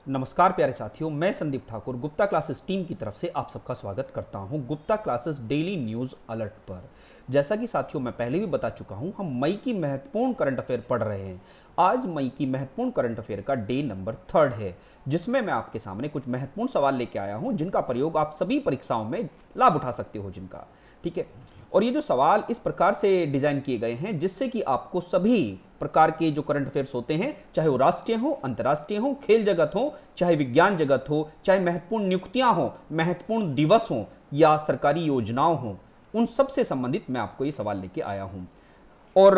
नमस्कार प्यारे साथियों, मैं संदीप ठाकुर गुप्ता क्लासेस टीम की तरफ से आप सबका स्वागत करता हूं Gupta classes daily news alert पर। जैसा कि साथियों मैं पहले भी बता चुका हूं, हम मई की महत्वपूर्ण करंट अफेयर पढ़ रहे हैं। आज मई की महत्वपूर्ण करंट अफेयर का डे नंबर 3 है, जिसमें मैं आपके सामने कुछ महत्वपूर्ण सवाल लेके आया हूं, जिनका प्रयोग आप सभी परीक्षाओं में लाभ उठा सकते हो जिनका। ठीक है, और ये जो सवाल इस प्रकार से डिजाइन किए गए हैं जिससे कि आपको सभी प्रकार के जो करंट अफेयर्स होते हैं, चाहे वो राष्ट्रीय हो, अंतर्राष्ट्रीय हो, खेल जगत हो, चाहे विज्ञान जगत हो, चाहे महत्वपूर्ण नियुक्तियां हो, महत्वपूर्ण दिवस हो या सरकारी योजनाओं हो, उन सब से संबंधित मैं आपको ये सवाल लेके आया हूं। और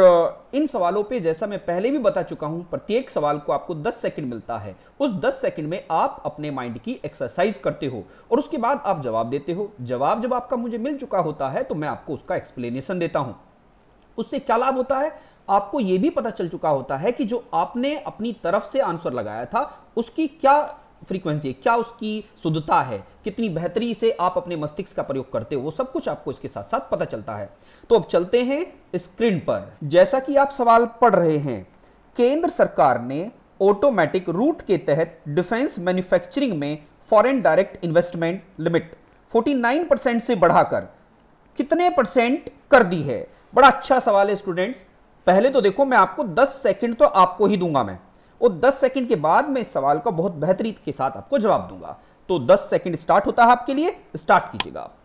इन सवालों पे जैसा मैं पहले भी बता चुका हूं, प्रत्येक सवाल को आपको 10 सेकंड मिलता है। उस 10 सेकंड में आप अपने माइंड की एक्सरसाइज करते हो और उसके बाद आप जवाब देते हो। जवाब जब आपका मुझे मिल चुका होता है तो मैं आपको उसका एक्सप्लेनेशन देता हूं। उससे क्या लाभ होता है, आपको यह भी पता चल चुका होता है कि जो आपने अपनी तरफ से आंसर लगाया था उसकी क्या फ्रीक्वेंसी, क्या उसकी शुद्धता है, कितनी बेहतरी से आप अपने मस्तिष्क का प्रयोग करते हो, वो सब कुछ आपको इसके साथ साथ पता चलता है। तो अब चलते हैं स्क्रीन पर। जैसा कि आप सवाल पढ़ रहे हैं, केंद्र सरकार ने ऑटोमेटिक रूट के तहत डिफेंस मैन्युफैक्चरिंग में फॉरेन डायरेक्ट इन्वेस्टमेंट लिमिट 49% से बढ़ाकर कितने परसेंट कर दी है। बड़ा अच्छा सवाल है स्टूडेंट्स। पहले तो देखो, मैं आपको 10 सेकंड तो आपको ही दूंगा मैं, और 10 सेकंड के बाद मैं इस सवाल का बहुत बेहतरीन के साथ आपको जवाब दूंगा। तो 10 सेकंड स्टार्ट होता है आपके लिए, स्टार्ट कीजिएगा आप।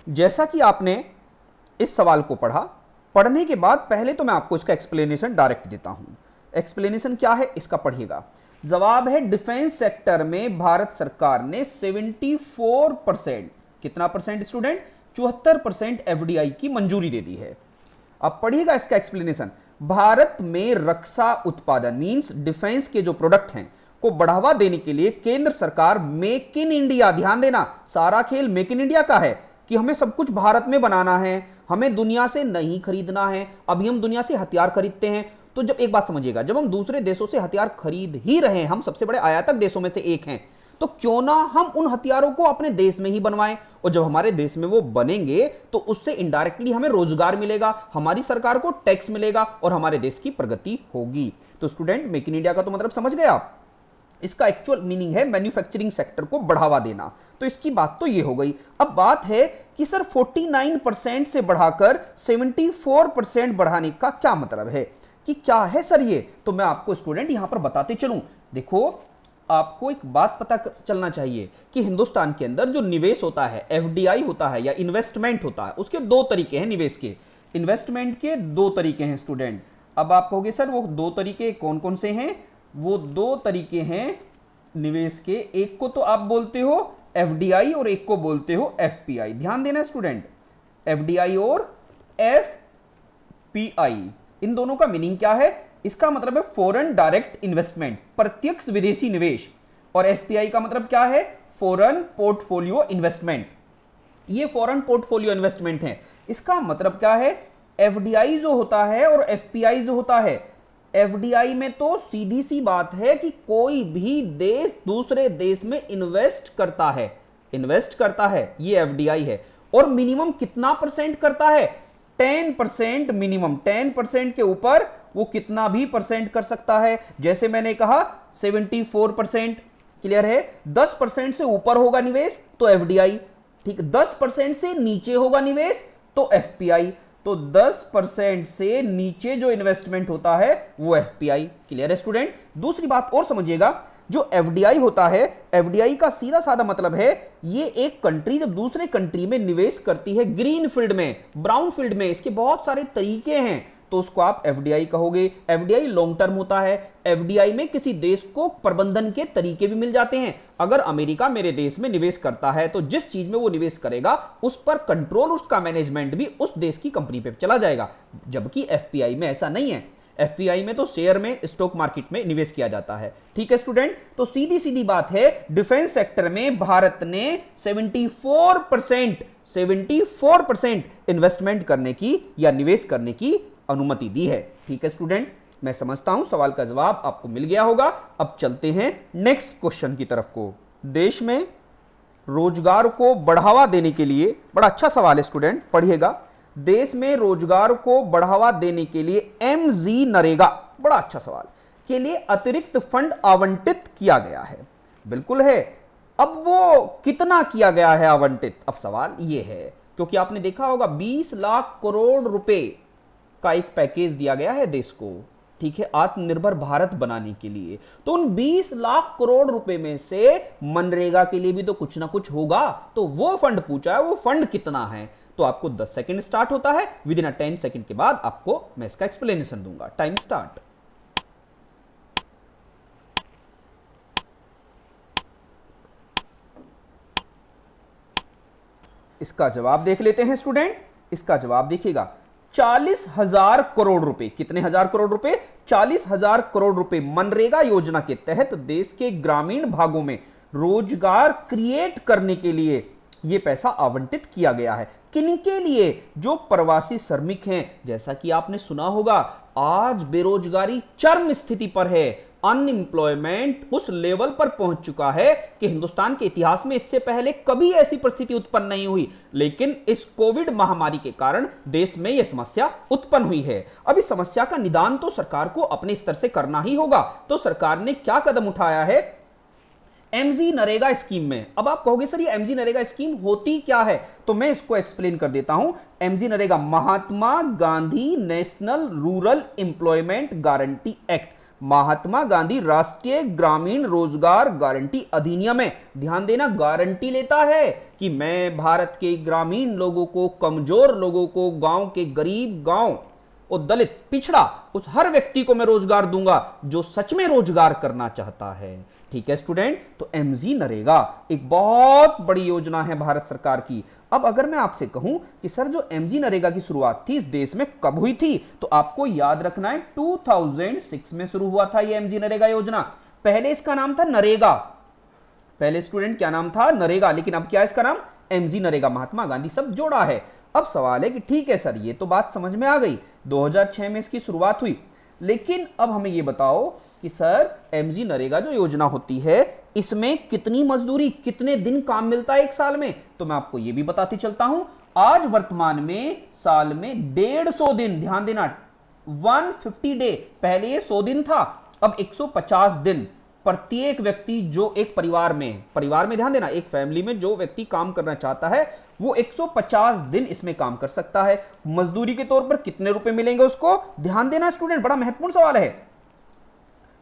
जैसा कि आपने इस सवाल को पढ़ा, पढ़ने के बाद पहले तो मैं आपको इसका एक्सप्लेनेशन डायरेक्ट देता हूं। एक्सप्लेनेशन क्या है इसका पढ़िएगा। जवाब है, डिफेंस सेक्टर में भारत सरकार ने 74%, कितना परसेंट स्टूडेंट, 74% एफडीआई की मंजूरी दे दी है। अब पढ़िएगा इसका एक्सप्लेनेशन। भारत में रक्षा उत्पादन मींस डिफेंस के जो प्रोडक्ट हैं को बढ़ावा देने के लिए केंद्र सरकार मेक इन इंडिया, ध्यान देना, सारा खेल मेक इन इंडिया का है कि हमें सब कुछ भारत में बनाना है, हमें दुनिया से नहीं खरीदना है। अभी हम दुनिया से हथियार खरीदते हैं, तो जब एक बात समझिएगा, जब हम दूसरे देशों से हथियार खरीद ही रहे हैं, हम सबसे बड़े आयातक देशों में से एक हैं, तो क्यों ना हम उन हथियारों को अपने देश में ही बनवाएं। और जब हमारे देश में वो बनेंगे तो उससे इनडायरेक्टली हमें रोजगार मिलेगा, हमारी सरकार को टैक्स मिलेगा और हमारे देश की प्रगति होगी। तो स्टूडेंट, मेक इन इंडिया का तो मतलब समझ गए आप। इसका एक्चुअल मीनिंग है मैन्युफैक्चरिंग सेक्टर को बढ़ावा देना। तो इसकी बात तो ये हो गई। अब बात है कि सर 49% से बढ़ाकर 74% बढ़ाने का क्या मतलब है, कि क्या है सर ये। तो मैं आपको स्टूडेंट यहां पर बताते चलूं। देखो, आपको एक बात पता चलना चाहिए कि हिंदुस्तान के अंदर जो निवेश होता है, एफडीआई होता है या इन्वेस्टमेंट होता है, उसके दो तरीके हैं निवेश के। इन्वेस्टमेंट के दो तरीके हैं स्टूडेंट। अब आप कहोगे सर वो दो तरीके कौन कौन से हैं। वो दो तरीके हैं निवेश के, एक को तो आप बोलते हो एफडीआई और एक को बोलते हो एफपीआई। ध्यान देना स्टूडेंट, एफडीआई और एफपीआई, इन दोनों का मीनिंग क्या है। इसका मतलब है फॉरेन डायरेक्ट इन्वेस्टमेंट, प्रत्यक्ष विदेशी निवेश, और एफपीआई का मतलब क्या है, फॉरेन पोर्टफोलियो इन्वेस्टमेंट। ये फॉरेन पोर्टफोलियो इन्वेस्टमेंट है। इसका मतलब क्या है, एफडीआई जो होता है और एफपीआई जो होता है, एफडीआई में तो सीधी सी बात है कि कोई भी देश दूसरे देश में इन्वेस्ट करता है, ये एफडीआई है। और मिनिमम कितना परसेंट करता है, 10%, मिनिमम 10% के ऊपर वो कितना भी परसेंट कर सकता है। जैसे मैंने कहा 74%, क्लियर है। 10% से ऊपर होगा निवेश तो एफडीआई, ठीक, 10% से नीचे होगा निवेश तो एफपीआई। तो 10% से नीचे जो इन्वेस्टमेंट होता है वो एफपीआई, क्लियर है स्टूडेंट। दूसरी बात और समझिएगा, जो एफडीआई होता है, एफडीआई का सीधा साधा मतलब है ये एक कंट्री जब दूसरे कंट्री में निवेश करती है, ग्रीन फील्ड में, ब्राउन फील्ड में, इसके बहुत सारे तरीके हैं, तो उसको आप एफडीआई कहोगे। एफडीआई लॉन्ग टर्म होता है। एफडीआई में किसी देश को प्रबंधन के तरीके भी मिल जाते हैं। अगर अमेरिका मेरे देश में निवेश करता है तो जिस चीज में वो निवेश करेगा उस पर कंट्रोल, उसका मैनेजमेंट भी उस देश की कंपनी पे चला जाएगा, जबकि एफपीआई में ऐसा नहीं है। एफपीआई में तो शेयर में, स्टॉक मार्केट में निवेश किया जाता है। ठीक है स्टूडेंट, तो सीधी सीधी बात है, डिफेंस सेक्टर में भारत ने 74% इन्वेस्टमेंट करने की या निवेश करने की अनुमति दी है। ठीक है स्टूडेंट, मैं समझता हूं सवाल का जवाब आपको मिल गया होगा। अब चलते हैं नेक्स्ट क्वेश्चन की तरफ को। देश में रोजगार को बढ़ावा देने के लिए, बड़ा अच्छा सवाल है स्टूडेंट, पढ़िएगा। देश में रोजगार को बढ़ावा देने के लिए एमजी नरेगा, बड़ा अच्छा सवाल, के लिए अतिरिक्त फंड आवंटित किया गया है? बिल्कुल है। अब वो कितना किया गया है आवंटित, अब सवाल ये है, क्योंकि आपने देखा होगा 20 लाख करोड़ रुपए का एक पैकेज दिया गया है देश को, ठीक है, आत्मनिर्भर भारत बनाने के लिए। तो उन 20 लाख करोड़ रुपए में से मनरेगा के लिए भी तो कुछ ना कुछ होगा, तो वो फंड पूछा है, वो फंड कितना है? तो आपको 10 सेकंड स्टार्ट होता है, विद इन 10 सेकंड के बाद आपको मैं इसका एक्सप्लेनेशन दूंगा। Time start. इसका जवाब देख लेते हैं स्टूडेंट। इसका जवाब देखिएगा, 40,000 करोड़ रुपए। कितने हजार करोड़ रुपए? 40,000 करोड़ रुपए मनरेगा योजना के तहत देश के ग्रामीण भागों में रोजगार क्रिएट करने के लिए यह पैसा आवंटित किया गया है। किनके लिए? जो प्रवासी श्रमिक हैं। जैसा कि आपने सुना होगा, आज बेरोजगारी चरम स्थिति पर है, अनएम्प्लॉयमेंट उस लेवल पर पहुंच चुका है कि हिंदुस्तान के इतिहास में इससे पहले कभी ऐसी परिस्थिति उत्पन्न नहीं हुई, लेकिन इस कोविड महामारी के कारण देश में यह समस्या उत्पन्न हुई है। अब इस समस्या का निदान तो सरकार को अपने स्तर से करना ही होगा। तो सरकार ने क्या कदम उठाया है एमजी नरेगा स्कीम में? अब आप कहोगे सर ये एमजी नरेगा स्कीम होती क्या है, तो मैं इसको एक्सप्लेन कर देता हूं। MG NREGA Mahatma Gandhi National Rural Employment Guarantee Act, Mahatma Gandhi राष्ट्रीय ग्रामीण रोजगार गारंटी अधिनियम है। ध्यान देना, गारंटी लेता है कि मैं भारत के ग्रामीण लोगों को, कमजोर लोगों को, गांव के गरीब, गांव और दलित, पिछड़ा, उस हर व्यक्ति को मैं रोजगार दूंगा जो सच में रोजगार करना चाहता है। ठीक है स्टूडेंट, तो एमजी नरेगा एक बहुत बड़ी योजना है भारत सरकार की। अब अगर मैं आपसे कहूं कि सर जो एमजी नरेगा की शुरुआत थी इस देश में कब हुई थी, तो आपको याद रखना है 2006 में शुरू हुआ था ये एमजी नरेगा योजना। पहले इसका नाम था नरेगा, पहले स्टूडेंट क्या नाम था? नरेगा, लेकिन अब क्या है इसका नाम? एमजी नरेगा। महात्मा गांधी सब जोड़ा है। अब सवाल है कि ठीक है सर ये तो बात समझ में आ गई, 2006 में इसकी शुरुआत हुई, लेकिन अब हमें यह बताओ कि सर एमजी नरेगा जो योजना होती है इसमें कितनी मजदूरी, कितने दिन काम मिलता है एक साल में? तो मैं आपको यह भी बताते चलता हूं, आज वर्तमान में साल में 150 दिन, ध्यान देना 150 डे, पहले ये 100 दिन था, अब 150 दिन। प्रत्येक व्यक्ति जो एक परिवार में ध्यान देना, एक फैमिली में जो व्यक्ति काम करना चाहता है वो 150 दिन इसमें काम कर सकता है। मजदूरी के तौर पर कितने रुपए मिलेंगे उसको? ध्यान देना स्टूडेंट, बड़ा महत्वपूर्ण सवाल है।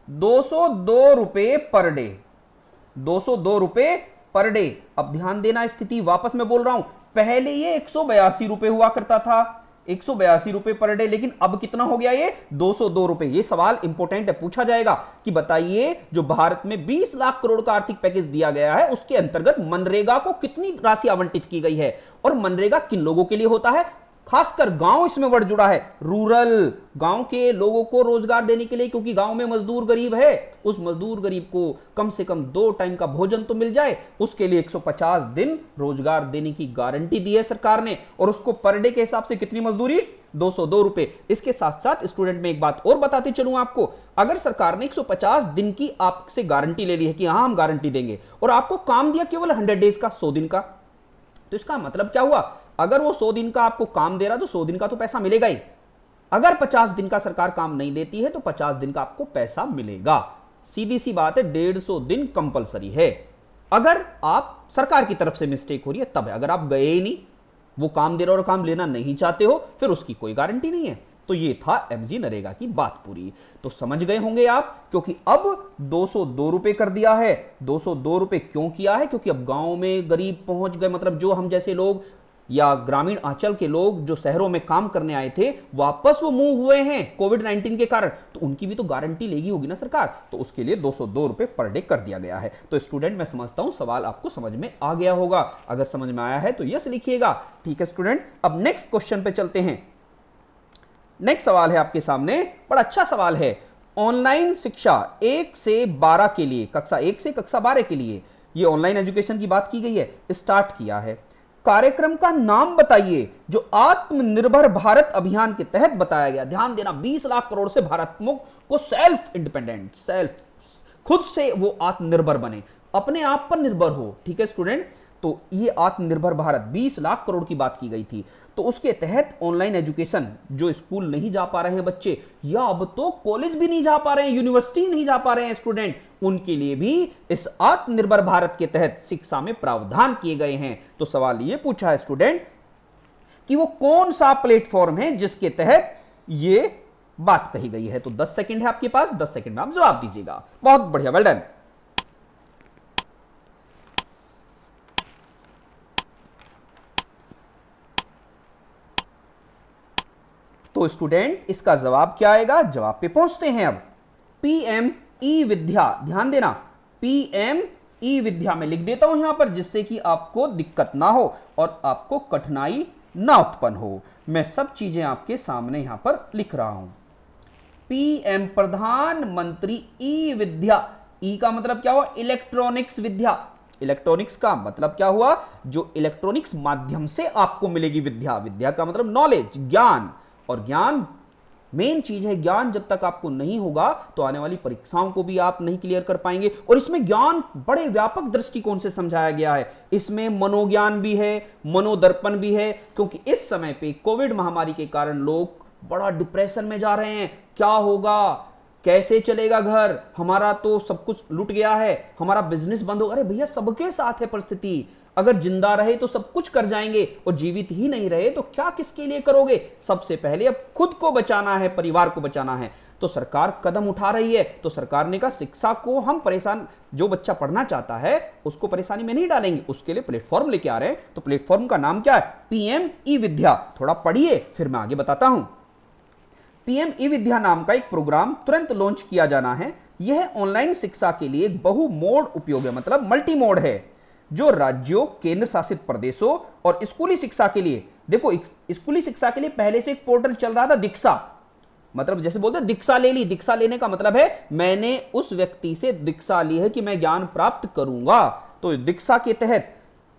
202 रुपए पर डे, 202 रुपए पर डे। अब ध्यान देना, स्थिति वापस मैं बोल रहा हूं, पहले ये 182 रुपए हुआ करता था, 182 रुपए पर डे, लेकिन अब कितना हो गया ये? 202 रुपए। ये सवाल इंपॉर्टेंट है, पूछा जाएगा कि बताइए जो भारत में 20 लाख करोड़ का आर्थिक पैकेज दिया गया है उसके अंतर्गत मनरेगा को कितनी राशि आवंटित की गई है, और मनरेगा किन लोगों के लिए होता है? खासकर गांव इसमें वर्ड जुड़ा है, रूरल, गांव के लोगों को रोजगार देने के लिए, क्योंकि गांव में मजदूर गरीब है, उस मजदूर गरीब को कम से कम 2 टाइम का भोजन तो मिल जाए, उसके लिए 150 दिन रोजगार देने की गारंटी दी है सरकार ने। और उसको पर डे के हिसाब से कितनी मजदूरी? 202 रुपए। इसके साथ साथ स्टूडेंट में एक बात और बताते चलूं आपको, अगर सरकार ने 150 दिन की आपसे गारंटी ले ली है कि हां हम गारंटी देंगे, और आपको काम दिया केवल 100 डेज का, 100 दिन का, तो इसका मतलब क्या हुआ? अगर वो 100 दिन का आपको काम दे रहा तो 100 दिन का तो पैसा मिलेगा ही। अगर 50 दिन का सरकार काम नहीं देती है तो 50 दिन का आपको पैसा मिलेगा। सीधी सी बात है, 150 दिन कंपलसरी है। अगर आप सरकार की तरफ से मिस्टेक हो रही है तब है, अगर आप गए ही नहीं, वो काम दे रहा और काम लेना नहीं चाहते हो, फिर उसकी कोई गारंटी नहीं है। तो ये था एमजी नरेगा की बात पूरी। तो समझ गए होंगे आप, क्योंकि अब 202 रुपए कर दिया है। 202 रुपए क्यों किया है? क्योंकि अब गांव में गरीब पहुंच गए, मतलब जो हम जैसे लोग या ग्रामीण अंचल के लोग जो शहरों में काम करने आए थे वापस वो मूव हुए हैं कोविड-19 के कारण, तो उनकी भी तो गारंटी लेगी होगी ना सरकार, तो उसके लिए 202 रुपए पर डे कर दिया गया है। तो स्टूडेंट मैं समझता हूं सवाल आपको समझ में आ गया होगा, अगर समझ में आया है तो यस लिखिएगा। ठीक है स्टूडेंट, अब नेक्स्ट क्वेश्चन पे चलते हैं। नेक्स्ट सवाल है आपके सामने, बड़ा अच्छा सवाल है। ऑनलाइन शिक्षा 1 से 12 के लिए, कक्षा 1 से कक्षा 12 के लिए ये ऑनलाइन एजुकेशन की बात की गई है, स्टार्ट किया है। कार्यक्रम का नाम बताइए जो आत्मनिर्भर भारत अभियान के तहत बताया गया। ध्यान देना, 20 लाख करोड़ से भारत को सेल्फ इंडिपेंडेंट, सेल्फ, खुद से वो आत्मनिर्भर बने, अपने आप पर निर्भर हो। ठीक है स्टूडेंट, तो ये आत्मनिर्भर भारत 20 लाख करोड़ की बात की गई थी। तो उसके तहत ऑनलाइन एजुकेशन, जो स्कूल नहीं जा पा रहे हैं बच्चे, या अब तो कॉलेज भी नहीं जा पा रहे हैं, यूनिवर्सिटी नहीं जा पा रहे हैं स्टूडेंट, उनके लिए भी इस आत्मनिर्भर भारत के तहत शिक्षा में प्रावधान किए गए हैं। तो सवाल ये पूछा है स्टूडेंट कि वो कौन सा प्लेटफॉर्म है जिसके तहत ये बात कही गई है। तो 10 सेकंड है आपके पास, 10 सेकंड में आप जवाब दीजिएगा। बहुत बढ़िया, वेल डन। तो स्टूडेंट इसका जवाब क्या आएगा, जवाब पे पहुंचते हैं अब। पीएम ई विद्या, ध्यान देना, पीएम ई विद्या में लिख देता हूं यहां पर, जिससे कि आपको दिक्कत ना हो और आपको कठिनाई ना उत्पन्न हो। मैं सब चीजें आपके सामने यहां पर लिख रहा हूं। पीएम प्रधानमंत्री ई विद्या, ई का मतलब क्या हुआ, इलेक्ट्रॉनिक्स विद्या। इलेक्ट्रॉनिक्स का मतलब क्या हुआ, जो इलेक्ट्रॉनिक्स माध्यम से आपको मिलेगी विद्या। विद्या का मतलब नॉलेज, ज्ञान, और ज्ञान मेन चीज है। ज्ञान जब तक आपको नहीं होगा तो आने वाली परीक्षाओं को भी आप नहीं क्लियर कर पाएंगे। और इसमें ज्ञान बड़े व्यापक दृष्टिकोण से समझाया गया है। इसमें मनोज्ञान भी है, मनोदर्पण भी है, क्योंकि इस समय पे कोविड महामारी के कारण लोग बड़ा डिप्रेशन में जा रहे हैं। क्या होगा, कैसे चलेगा घर, हमारा तो सब कुछ लूट गया है, हमारा बिजनेस बंद होगा। अरे भैया, सबके साथ है परिस्थिति। अगर जिंदा रहे तो सब कुछ कर जाएंगे, और जीवित ही नहीं रहे तो क्या किसके लिए करोगे। सबसे पहले अब खुद को बचाना है, परिवार को बचाना है। तो सरकार कदम उठा रही है। तो सरकार ने कहा शिक्षा को हम परेशान, जो बच्चा पढ़ना चाहता है उसको परेशानी में नहीं डालेंगे, उसके लिए प्लेटफॉर्म लेके आ रहे हैं। तो प्लेटफॉर्म का नाम क्या है, पीएम ई विद्या। थोड़ा पढ़िए फिर मैं आगे बताता हूं। पीएम ई विद्या नाम का एक प्रोग्राम तुरंत लॉन्च किया जाना है। यह ऑनलाइन शिक्षा के लिए एक बहु मोड उपयोग है, मतलब मल्टी मोड है, जो राज्यों, केंद्र शासित प्रदेशों और स्कूली शिक्षा के लिए, देखो स्कूली शिक्षा के लिए पहले से एक पोर्टल चल रहा था दीक्षा, मतलब जैसे बोलते हैं दीक्षा ले ली। दीक्षा लेने का मतलब है मैंने उस व्यक्ति से दीक्षा ली है कि मैं ज्ञान प्राप्त करूंगा। तो दीक्षा के तहत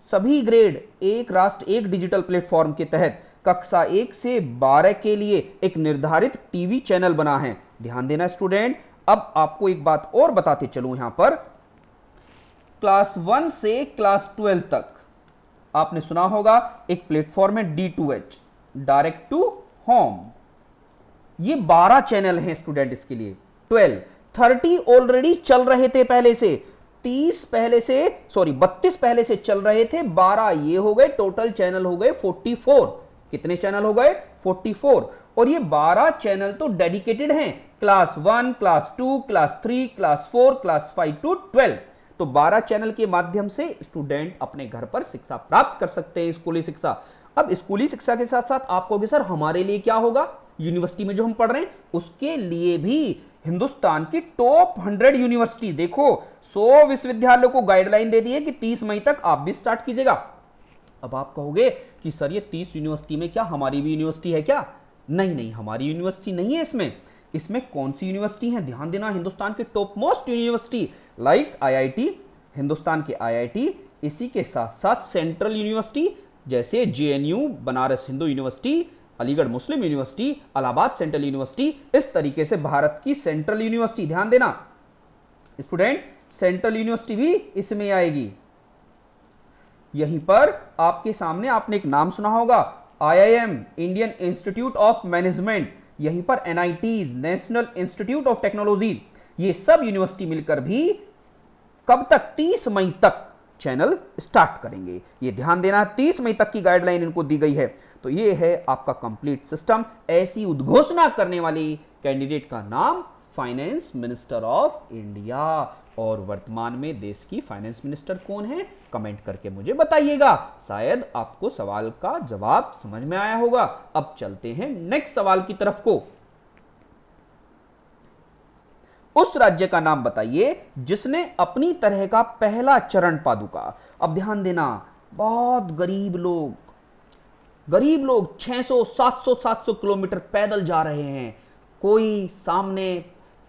सभी ग्रेड, एक राष्ट्र एक डिजिटल प्लेटफॉर्म के तहत कक्षा 1 से 12 के लिए एक निर्धारित टीवी चैनल बना है। ध्यान देना स्टूडेंट। अब आपको एक बात और बताते चलूं, यहां पर क्लास 1 से क्लास 12 तक आपने सुना होगा एक प्लेटफॉर्म है D2H, डायरेक्ट टू होम। ये 12 चैनल हैं स्टूडेंट, इसके लिए 12, 30 ऑलरेडी चल रहे थे पहले से, 32 पहले से चल रहे थे, 12 ये हो गए, टोटल चैनल हो गए 44। कितने चैनल हो गए, 44। और ये 12 चैनल तो डेडिकेटेड हैं class 1, class 2, class 3, class 4, class 5 to 12। तो 12 चैनल के माध्यम से स्टूडेंट अपने घर पर शिक्षा प्राप्त कर सकते हैं, स्कूली शिक्षा। अब स्कूली शिक्षा के साथ साथ आप कहोगे सर हमारे लिए क्या होगा, यूनिवर्सिटी में जो हम पढ़ रहे हैं उसके लिए भी हिंदुस्तान की टॉप 100 यूनिवर्सिटी, देखो 100 विश्वविद्यालयों को गाइडलाइन दे दी है कि 30 मई तक आप भी स्टार्ट कीजिएगा। अब आप कहोगे कि सर ये 30 यूनिवर्सिटी में क्या हमारी भी यूनिवर्सिटी है क्या? नहीं नहीं, हमारी यूनिवर्सिटी नहीं है इसमें। इसमें कौन सी यूनिवर्सिटी है, ध्यान देना, हिंदुस्तान की top most university like IIT, Hindustan के आईआईटी, इसी के साथ साथ सेंट्रल यूनिवर्सिटी जैसे जेएनयू, बनारस हिंदू यूनिवर्सिटी, अलीगढ़ मुस्लिम यूनिवर्सिटी, इलाहाबाद सेंट्रल यूनिवर्सिटी, इस तरीके से भारत की सेंट्रल यूनिवर्सिटी, ध्यान देना स्टूडेंट, सेंट्रल यूनिवर्सिटी भी इसमें आएगी। यहीं पर आपके सामने आपने एक नाम सुना होगा, IIM, Indian institute of management, यहीं पर NITs, national institute of technology, ये सब यूनिवर्सिटी मिलकर भी कब तक, 30 मई तक चैनल स्टार्ट करेंगे। ये ध्यान देना, 30 मई तक की गाइडलाइन इनको दी गई है। तो ये है आपका कंप्लीट सिस्टम। ऐसी उद्घोषणा करने वाली कैंडिडेट का नाम फाइनेंस मिनिस्टर ऑफ इंडिया। और वर्तमान में देश की फाइनेंस मिनिस्टर कौन है, कमेंट करके मुझे बताइएगा। शायद आपको सवाल का जवाब समझ में आया होगा। अब चलते हैं नेक्स्ट सवाल की तरफ को। उस राज्य का नाम बताइए जिसने अपनी तरह का पहला चरण पादुका। अब ध्यान देना, बहुत गरीब लोग 600, 700 किलोमीटर पैदल जा रहे हैं। कोई सामने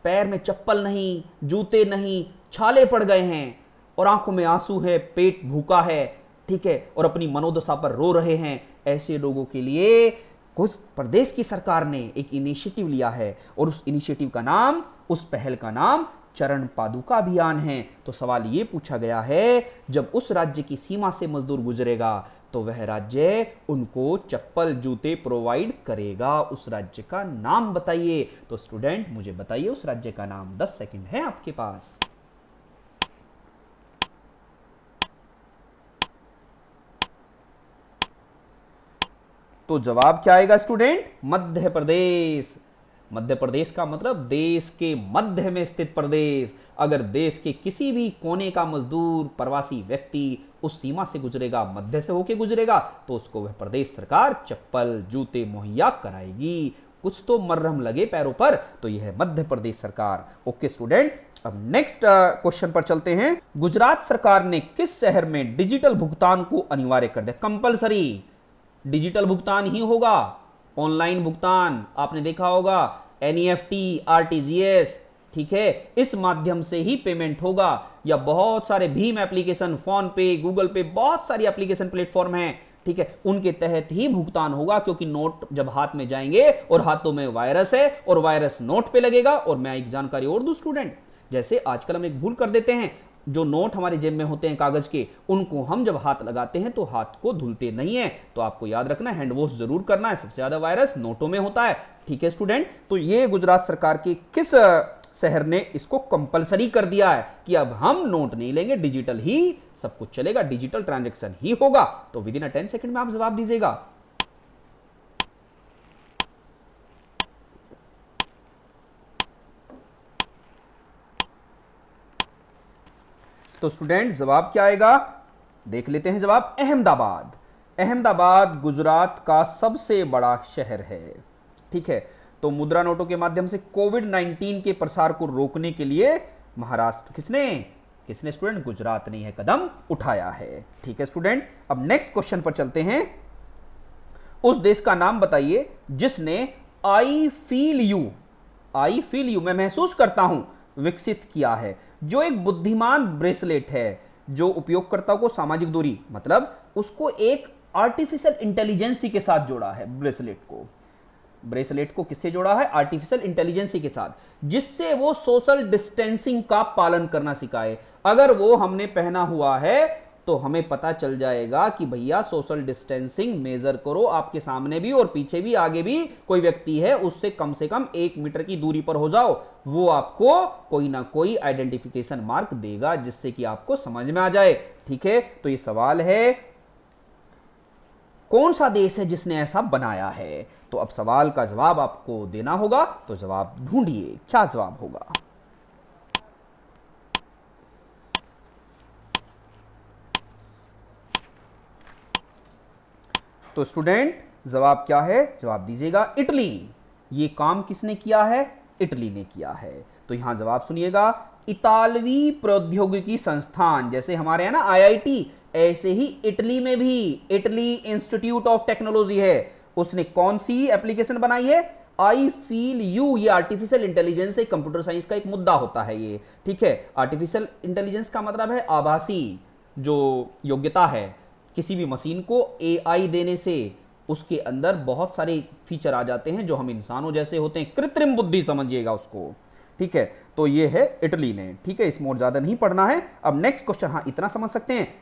पैर में चप्पल नहीं, जूते नहीं, छाले पड़ गए हैं और आंखों में आंसू है, पेट भूखा है, ठीक है, और अपनी मनोदशा पर रो रहे हैं। ऐसे लोगों के लिए कुछ प्रदेश की सरकार ने एक इनिशिएटिव लिया है और उस इनिशिएटिव का नाम, उस पहल का नाम चरण पादुका अभियान है। तो सवाल यह पूछा गया है, जब उस राज्य की सीमा से मजदूर गुजरेगा तो वह राज्य उनको चप्पल जूते प्रोवाइड करेगा। उस राज्य का नाम बताइए। तो स्टूडेंट मुझे बताइए उस राज्य का नाम। 10 सेकंड है आपके पास। तो जवाब क्या आएगा स्टूडेंट? मध्य प्रदेश। मध्य प्रदेश का मतलब देश के मध्य में स्थित प्रदेश। अगर देश के किसी भी कोने का मजदूर प्रवासी व्यक्ति उस सीमा से गुजरेगा, मध्य से होके गुजरेगा, तो उसको वह प्रदेश सरकार चप्पल जूते मुहैया कराएगी। कुछ तो मरहम लगे पैरों पर, तो यह है मध्य प्रदेश सरकार। ओके स्टूडेंट, अब नेक्स्ट क्वेश्चन पर चलते हैं। गुजरात सरकार ने किस शहर में डिजिटल भुगतान को अनिवार्य कर दिया? कंपलसरी डिजिटल भुगतान ही होगा। ऑनलाइन भुगतान आपने देखा होगा, एनईएफटी, आरटीजीएस, ठीक है, इस माध्यम से ही पेमेंट होगा। या बहुत सारे भीम एप्लीकेशन, फोन पे, गूगल पे, बहुत सारी एप्लीकेशन प्लेटफॉर्म हैं, ठीक है, उनके तहत ही भुगतान होगा। क्योंकि नोट जब हाथ में जाएंगे और हाथों में वायरस है और वायरस नोट पे लगेगा। और मैं एक जानकारी और दूं स्टूडेंट, जैसे आजकल हम एक भूल कर देते हैं, जो नोट हमारे जेब में होते हैं कागज के, उनको हम जब हाथ लगाते हैं तो हाथ को धुलते नहीं है। तो आपको याद रखना, हैंड वॉश जरूर करना है। सबसे ज्यादा वायरस नोटों में होता है, ठीक है स्टूडेंट। तो ये गुजरात सरकार के किस शहर ने इसको कंपलसरी कर दिया है कि अब हम नोट नहीं लेंगे, डिजिटल ही सब कुछ चलेगा, डिजिटल ट्रांजैक्शन ही होगा। तो विद इन 10 सेकंड में आप जवाब दीजिएगा। तो स्टूडेंट जवाब क्या आएगा? देख लेते हैं जवाब। अहमदाबाद। अहमदाबाद गुजरात का सबसे बड़ा शहर है, ठीक है। तो मुद्रा नोटों के माध्यम से कोविड-19 के प्रसार को रोकने के लिए महाराष्ट्र किसने स्टूडेंट? गुजरात ने यह कदम उठाया है, ठीक है स्टूडेंट। अब नेक्स्ट क्वेश्चन पर चलते हैं। उस देश का नाम बताइए जिसने आई फील यू, मैं महसूस करता हूं, विकसित किया है। जो एक बुद्धिमान ब्रेसलेट है जो उपयोगकर्ता को सामाजिक दूरी, मतलब उसको एक आर्टिफिशियल इंटेलिजेंसी के साथ जोड़ा है। ब्रेसलेट को किससे जोड़ा है? आर्टिफिशियल इंटेलिजेंसी के साथ, जिससे वो सोशल डिस्टेंसिंग का पालन करना सिखाए। अगर वो हमने पहना हुआ है तो हमें पता चल जाएगा कि भैया सोशल डिस्टेंसिंग मेजर करो, आपके सामने भी और पीछे भी, आगे भी कोई व्यक्ति है, उससे कम से कम 1 मीटर की दूरी पर हो जाओ। वो आपको कोई ना कोई आइडेंटिफिकेशन मार्क देगा जिससे कि आपको समझ में आ जाए, ठीक है। तो ये सवाल है, कौन सा देश है जिसने ऐसा बनाया है? तो अब सवाल का जवाब आपको देना होगा, तो जवाब ढूंढिए, क्या जवाब होगा। तो स्टूडेंट जवाब क्या है? जवाब दीजिएगा इटली। ये काम किसने किया है? इटली ने किया है। तो यहां जवाब सुनिएगा, इतालवी प्रौद्योगिकी संस्थान, जैसे हमारे यहां ना आईआईटी, ऐसे ही इटली में भी इटली इंस्टीट्यूट ऑफ टेक्नोलॉजी है। उसने कौन सी एप्लीकेशन बनाई है? I feel you. ये आर्टिफिशियल इंटेलिजेंस है, कंप्यूटर साइंस का एक मुद्दा होता है ये, ठीक है। आर्टिफिशियल इंटेलिजेंस का मतलब है आभासी जो योग्यता है किसी भी मशीन को एआई देने से उसके अंदर बहुत सारे फीचर आ जाते हैं जो हम इंसानों जैसे होते हैं, कृत्रिम बुद्धि समझिएगा उसको, ठीक है। तो ये है इटली ने, ठीक है, इसमें और ज्यादा नहीं पढ़ना है। अब नेक्स्ट क्वेश्चन, हाँ इतना समझ सकते हैं,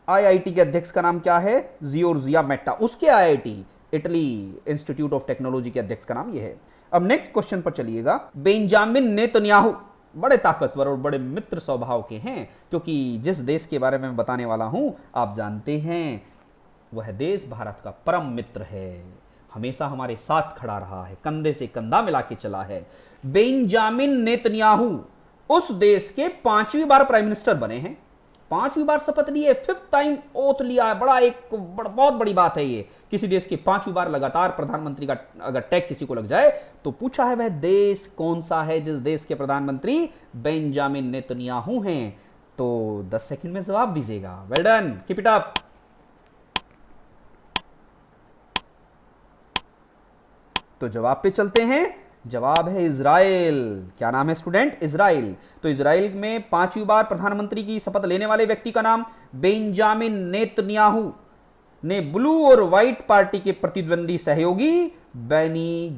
आईआईटी के अध्यक्ष का नाम क्या है? जियोर्जिया मेट्टा। उसके IIT Italy institute of technology के अध्यक्ष का नाम यह है। अब नेक्स्ट क्वेश्चन पर चलिएगा। बेंजामिन नेतन्याहू बड़े ताकतवर और बड़े मित्र स्वभाव के हैं, क्योंकि जिस देश के बारे में बताने वाला हूं आप जानते हैं, वह देश भारत का परम मित्र है, हमेशा हमारे साथ खड़ा रहा है, कंधे से कंधा मिला के चला है। बेंजामिन नेतन्याहू उस देश के 5वीं बार प्राइम मिनिस्टर बने हैं, 5वीं बार शपथ लिए, 5th टाइम ओथ लिया है। बहुत बड़ी बात है ये, किसी देश के 5वीं बार लगातार प्रधानमंत्री का अगर टैग किसी को लग जाए। तो पूछा है वह देश कौन सा है जिस देश के प्रधानमंत्री बेंजामिन नेतन्याहू हैं? तो 10 सेकंड में जवाब दीजिएगा। Well done, keep it up. तो जवाब पे चलते हैं। जवाब है इजराइल। क्या नाम है स्टूडेंट? इजराइल। तो इजराइल में 5वीं बार प्रधानमंत्री की शपथ लेने वाले व्यक्ति का नाम बेंजामिन नेतन्याहू ने ब्लू और व्हाइट पार्टी के प्रतिद्वंदी सहयोगी बेनी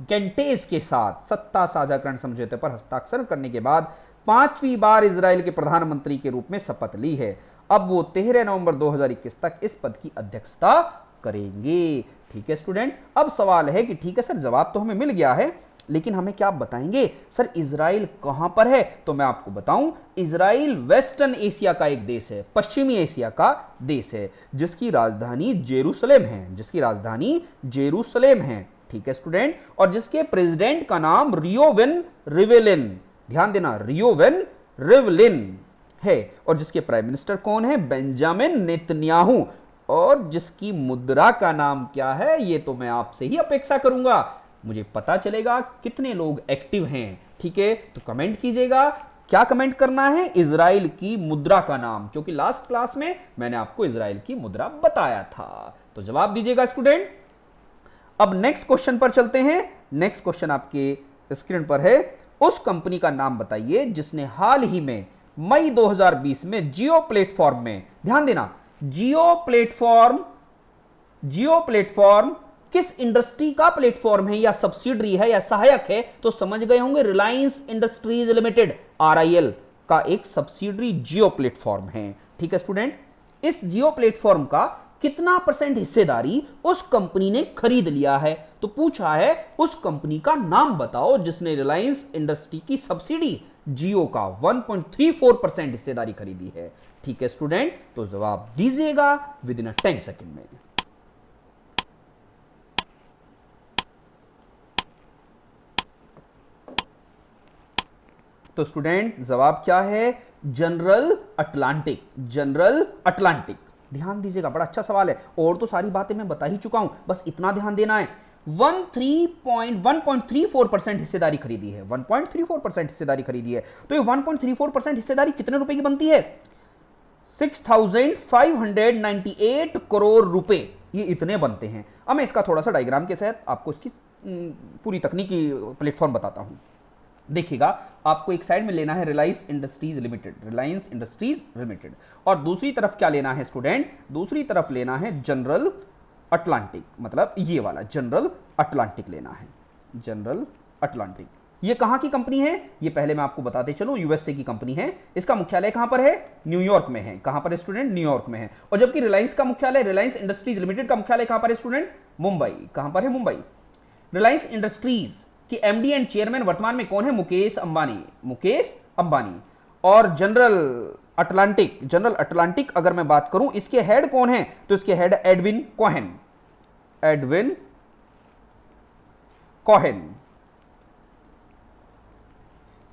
गेंटेज के साथ सत्ता साझाकरण समझौते पर हस्ताक्षर करने के बाद 5वीं बार इजराइल के प्रधानमंत्री के रूप में शपथ ली है। अब वो 13 नवंबर 2021 तक इस पद की अध्यक्षता करेंगे। ठीक है स्टूडेंट, अब सवाल है कि ठीक है सर, जवाब तो हमें मिल गया है, लेकिन हमें क्या बताएंगे सर इजराइल कहां पर है? तो मैं आपको बताऊं, इजराइल वेस्टर्न एशिया का एक देश है, पश्चिमी एशिया का देश है, जिसकी राजधानी जेरूसलेम है, जिसकी राजधानी जेरूसलेम है। ठीक है स्टूडेंट, और जिसके प्रेसिडेंट का नाम रियोवेन रिवेलिन, ध्यान देना, रियोवेन रिवेलिन है, और जिसके प्राइम मिनिस्टर कौन है? बेंजामिन नेतन्याहू, और जिसकी मुद्रा का नाम क्या है ये तो मैं आपसे ही अपेक्षा करूंगा, मुझे पता चलेगा कितने लोग एक्टिव हैं। ठीक है, तो कमेंट कीजिएगा, क्या कमेंट करना है? इजराइल की मुद्रा का नाम, क्योंकि लास्ट क्लास में मैंने आपको इजराइल की मुद्रा बताया था। तो जवाब दीजिएगा स्टूडेंट। अब नेक्स्ट क्वेश्चन पर चलते हैं। नेक्स्ट क्वेश्चन आपके स्क्रीन पर है, उस कंपनी का नाम बताइए जिसने हाल ही में मई 2020 में जियो प्लेटफॉर्म में, ध्यान देना, जियो प्लेटफॉर्म किस इंडस्ट्री का प्लेटफॉर्म है, या सब्सिडरी है या सहायक है? तो समझ गए होंगे, रिलायंस इंडस्ट्रीज लिमिटेड RIL का एक सब्सिडरी जियो प्लेटफॉर्म है। ठीक है स्टूडेंट, इस जियो प्लेटफॉर्म का कितना % हिस्सेदारी उस कंपनी ने खरीद लिया है? तो पूछा है उस कंपनी का नाम बताओ जिसने रिलायंस इंडस्ट्री की सब्सिडी जियो का 1.34% हिस्सेदारी खरीदी है। ठीक है स्टूडेंट, तो जवाब दीजिएगा विद इन 10 सेकेंड में। तो स्टूडेंट जवाब क्या है? General Atlantic, general Atlantic. ध्यान दीजिएगा, बड़ा अच्छा सवाल है, और तो सारी बातें मैं बता ही चुका हूं, बस इतना ध्यान देना है। 1.34% हिस्सेदारी खरीदी है, 1.34% हिस्सेदारी खरीदी है। तो ये 1.34% हिस्सेदारी कितने रुपए की बनती है? 6,598 करोड़ रुपए, ये इतने बनते हैं। अब मैं इसका थोड़ा सा डायग्राम के साथ आपको इसकी पूरी तकनीकी प्लेटफॉर्म बताता हूं। देखिएगा, आपको एक साइड में लेना है Reliance industries limited, Reliance industries limited, और दूसरी तरफ क्या लेना है स्टूडेंट? दूसरी तरफ लेना है जनरल अटलांटिक, मतलब ये वाला जनरल अटलांटिक लेना है, जनरल अटलांटिक। ये कहां की कंपनी है? ये पहले मैं आपको बताते चलूं, यूएसए की कंपनी है। इसका मुख्यालय कहां पर है? न्यूयॉर्क में है। कहां पर है स्टूडेंट? न्यूयॉर्क में है। और जबकि रिलायंस का मुख्यालय, रिलायंस इंडस्ट्रीज लिमिटेड का मुख्यालय कहां पर है स्टूडेंट? मुंबई। कहां पर है? मुंबई। रिलायंस इंडस्ट्रीज कि MD एंड चेयरमैन वर्तमान में कौन है? मुकेश अंबानी, मुकेश अंबानी। और जनरल अटलांटिक अगर मैं बात करूं, इसके हेड कौन है? तो इसके head Edwin Cohen, Edwin Cohen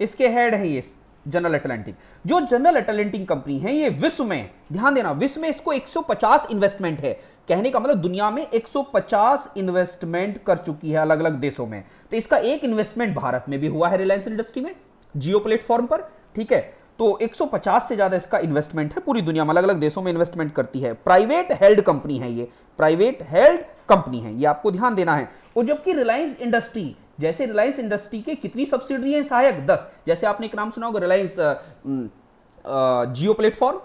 इसके हेड है ये जनरल अटलांटिक। जो जनरल अटलांटिक कंपनी है ये विश्व में, ध्यान देना, विश्व में इसको 150 इन्वेस्टमेंट है। कहने का मतलब दुनिया में 150 इन्वेस्टमेंट कर चुकी है अलग अलग देशों में। तो इसका एक इन्वेस्टमेंट भारत में भी हुआ है रिलायंस इंडस्ट्री में, जियो प्लेटफॉर्म पर। ठीक है, तो 150 से ज्यादा इसका इन्वेस्टमेंट है, पूरी दुनिया में अलग अलग देशों में इन्वेस्टमेंट करती है। प्राइवेट हेल्ड कंपनी है ये, प्राइवेट हेल्ड कंपनी है, ये आपको ध्यान देना है। और जबकि रिलायंस इंडस्ट्री, जैसे रिलायंस इंडस्ट्री के कितनी सब्सिडरी है सहायक? 10। जैसे आपने एक नाम सुना होगा रिलायंस जियो प्लेटफॉर्म,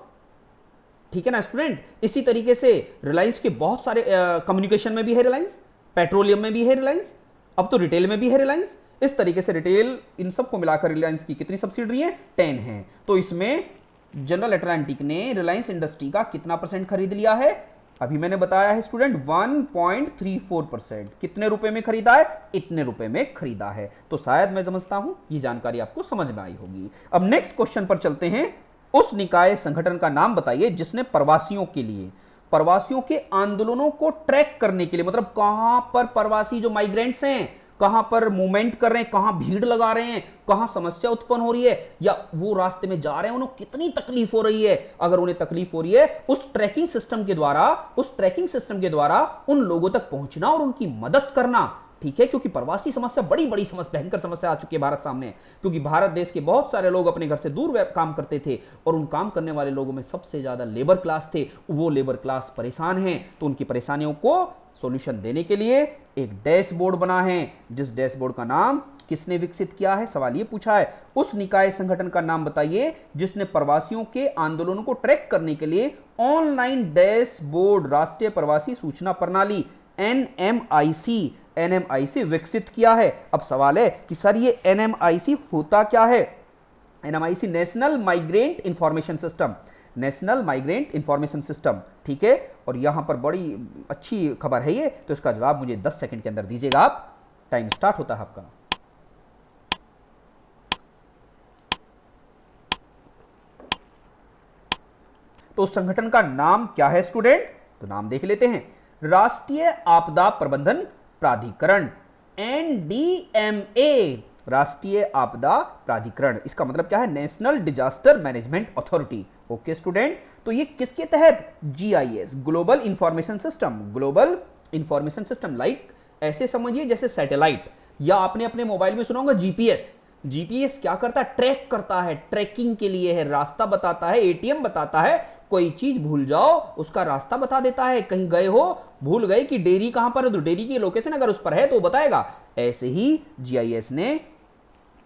ठीक है ना स्टूडेंट। इसी तरीके से रिलायंस के बहुत सारे कम्युनिकेशन में भी है रिलायंस, पेट्रोलियम में भी है रिलायंस, अब तो रिटेल में भी है रिलायंस। इस तरीके से रिटेल, इन सबको मिलाकर रिलायंस की कितनी सब्सिडरी है? 10 है। तो इसमें जनरल अटलांटिक ने रिलायंस इंडस्ट्री का कितना % खरीद लिया है? अभी मैंने बताया है स्टूडेंट 1.34%। कितने रुपए में खरीदा है? इतने रुपए में खरीदा है। तो शायद मैं समझता हूं ये जानकारी आपको समझ में आई होगी। अब नेक्स्ट क्वेश्चन पर चलते हैं। उस निकाय संगठन का नाम बताइए जिसने प्रवासियों के लिए, प्रवासियों के आंदोलनों को ट्रैक करने के लिए, मतलब कहां पर प्रवासी जो माइग्रेंट्स हैं कहां पर मूवमेंट कर रहे हैं, कहां भीड़ लगा रहे हैं, कहां समस्या उत्पन्न हो रही है, या वो रास्ते में जा रहे हैं उन्हें कितनी तकलीफ हो रही है, अगर उन्हें तकलीफ हो रही है उस ट्रैकिंग सिस्टम के द्वारा उन लोगों तक पहुंचना और उनकी मदद करना। ठीक है, क्योंकि प्रवासी समस्या बड़ी बड़ी समस्या, भयंकर समस्या आ चुकी है भारत सामने। क्योंकि भारत देश के बहुत सारे लोग अपने घर से दूर काम करते थे, और उन काम करने वाले लोगों में सबसे ज्यादा लेबर क्लास थे। वो लेबर क्लास परेशान हैं, तो उनकी परेशानियों को सॉल्यूशन देने के लिए एक डैशबोर्ड बना है, जिस डैशबोर्ड का नाम किसने विकसित किया है? सवाल ये पूछा है। उस निकाय संगठन का नाम बताइए जिसने प्रवासियों के आंदोलनों को ट्रैक करने के लिए ऑनलाइन डैशबोर्ड, राष्ट्रीय प्रवासी सूचना प्रणाली NMIC विकसित किया है। अब सवाल है कि सर ये NMIC होता क्या है? NMIC National Migrant Information System, National Migrant Information System, ठीक है। और यहां पर बड़ी अच्छी खबर है ये, तो इसका जवाब मुझे 10 सेकंड के अंदर दीजिएगा आप। टाइम स्टार्ट होता है आपका। तो उस संगठन का नाम क्या है स्टूडेंट? तो नाम देख लेते हैं, राष्ट्रीय आपदा प्रबंधन प्राधिकरण, एनडीएमए, राष्ट्रीय आपदा प्राधिकरण। इसका मतलब क्या है? National disaster management authority. Okay student, तो ये किसके तहत? GIS, global information system, global information system. Like ऐसे समझिए जैसे सैटेलाइट, या आपने अपने मोबाइल में सुना होगा जीपीएस। जीपीएस क्या करता है? ट्रैक करता है, ट्रैकिंग के लिए है, रास्ता बताता है, एटीएम बताता है, कोई चीज भूल जाओ उसका रास्ता बता देता है। कहीं गए हो, भूल गए कि डेयरी कहां पर है, तो डेयरी की लोकेशन अगर उस पर है तो बताएगा। ऐसे ही जीआईएस ने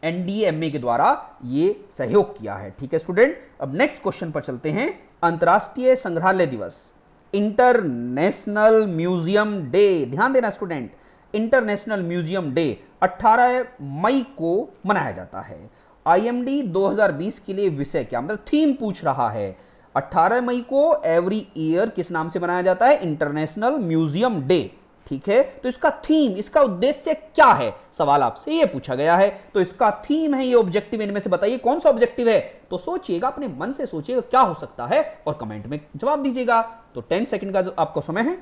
एनडीएमए के द्वारा ये सहयोग किया है, ठीक है स्टूडेंट। अब नेक्स्ट क्वेश्चन पर चलते हैं। अंतरराष्ट्रीय संग्रहालय दिवस, इंटरनेशनल म्यूजियम डे, ध्यान देना स्टूडेंट, इंटरनेशनल म्यूजियम डे 18 मई को मनाया जाता है। आईएमडी 2020 के लिए विषय क्या, मतलब थीम पूछ रहा है। 18 मई को एवरी ईयर किस नाम से मनाया जाता है? इंटरनेशनल म्यूजियम डे, ठीक है। तो इसका थीम, इसका उद्देश्य क्या है, सवाल आपसे ये पूछा गया है। तो इसका थीम है ये ऑब्जेक्टिव, इनमें से बताइए कौन सा ऑब्जेक्टिव है। तो सोचिएगा, अपने मन से सोचिएगा क्या हो सकता है और कमेंट में जवाब दीजिएगा। तो 10 सेकंड का आपको समय है।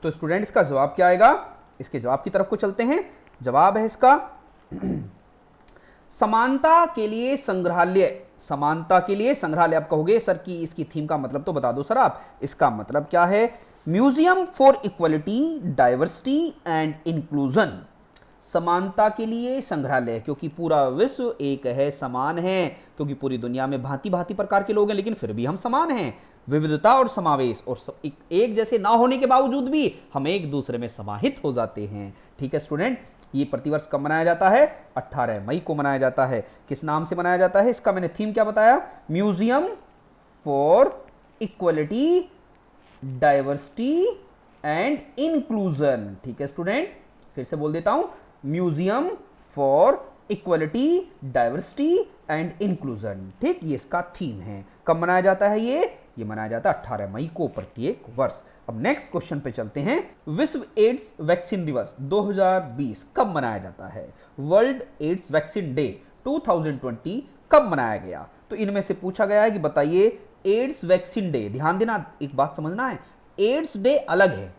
तो स्टूडेंट्स का जवाब क्या आएगा? इसके जवाब की तरफ को चलते हैं। जवाब है इसका समानता के लिए संग्रहालय, समानता के लिए संग्रहालय। आप कहोगे सर कि इसकी थीम का मतलब तो बता दो सर आप। इसका मतलब क्या है? Museum for equality, diversity and inclusion. समानता के लिए संग्रहालय, क्योंकि पूरा विश्व एक है, समान है, क्योंकि पूरी दुनिया में भांति भांति प्रकार के लोग हैं, लेकिन फिर भी हम समान हैं। विविधता और समावेश, और एक जैसे ना होने के बावजूद भी हम एक दूसरे में समाहित हो जाते हैं, ठीक है स्टूडेंट। ये प्रतिवर्ष कब मनाया जाता है? 18 मई को मनाया जाता है। किस नाम से मनाया जाता है? इसका मैंने थीम क्या बताया? Museum for equality, diversity and inclusion, ठीक है स्टूडेंट। फिर से बोल देता हूं, museum for equality, diversity and inclusion, ठीक, ये इसका थीम है। कब मनाया जाता है ये मनाया जाता है 18 मई को प्रत्येक वर्ष। अब नेक्स्ट क्वेश्चन पे चलते हैं। विश्व एड्स वैक्सीन दिवस 2020 कब मनाया जाता है? वर्ल्ड एड्स वैक्सीन डे 2020 कब मनाया गया? तो इनमें से पूछा गया है कि बताइए एड्स वैक्सीन डे। ध्यान देना, एक बात समझना है, एड्स डे अलग है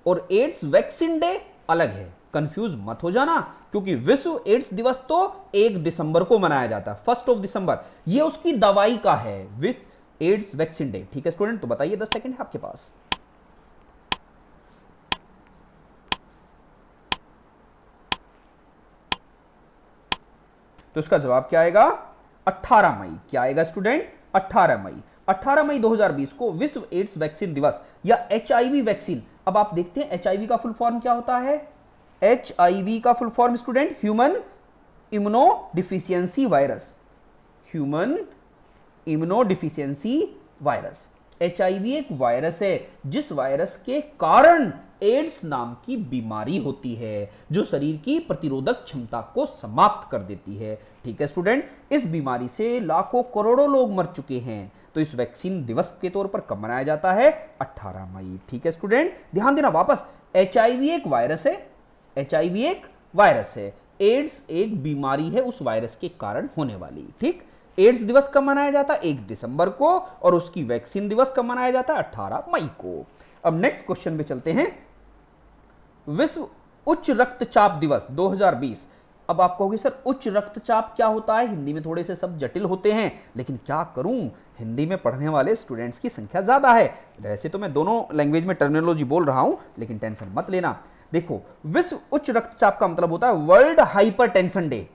और एड्स वैक्सीन डे अलग है, कंफ्यूज मत हो जाना, क्योंकि विश्व एड्स दिवस तो 1 दिसंबर को मनाया जाता है, 1 दिसंबर, ये उसकी दवाई का है, विश्व एड्स वैक्सीन डे, ठीक है स्टूडेंट। तो बताइए, 10 सेकंड है आपके पास। तो इसका जवाब क्या आएगा? 18 मई। क्या आएगा स्टूडेंट? 18 मई। 18 मई 2020 को विश्व एड्स वैक्सीन दिवस या एचआईवी वैक्सीन। अब आप देखते हैं एचआईवी का फुल फॉर्म क्या होता है। एचआईवी का full form student human immunodeficiency virus, human immunodeficiency virus. HIV एक वायरस है जिस वायरस के कारण एड्स नाम की बीमारी होती है, जो शरीर की प्रतिरोधक क्षमता को समाप्त कर देती है, ठीक है स्टूडेंट। इस बीमारी से लाखों करोड़ों लोग मर चुके हैं। तो इस वैक्सीन दिवस के तौर पर कब मनाया जाता है? 18 मई, ठीक है स्टूडेंट। ध्यान देना वापस, एचआईवी एक वायरस है, एचआईवी एक वायरस है, एड्स एक बीमारी है उस वायरस के कारण होने वाली, ठीक। एड्स दिवस कब मनाया जाता है? 1 दिसंबर को, और उसकी वैक्सीन दिवस कब मनाया जाता है? 18 मई को। अब नेक्स्ट क्वेश्चन पे चलते हैं। विश्व उच्च रक्तचाप दिवस 2020। अब आप कहोगे सर उच्च रक्तचाप क्या होता है? हिंदी में थोड़े से सब जटिल होते हैं, लेकिन क्या करूं, हिंदी में पढ़ने वाले स्टूडेंट्स की संख्या ज्यादा है। वैसे तो मैं दोनों लैंग्वेज में टर्मिनोलॉजी बोल रहा हूं, लेकिन टेंशन मत लेना। देखो, विश्व उच्च रक्तचाप का मतलब होता है वर्ल्ड हाइपरटेंशन डे,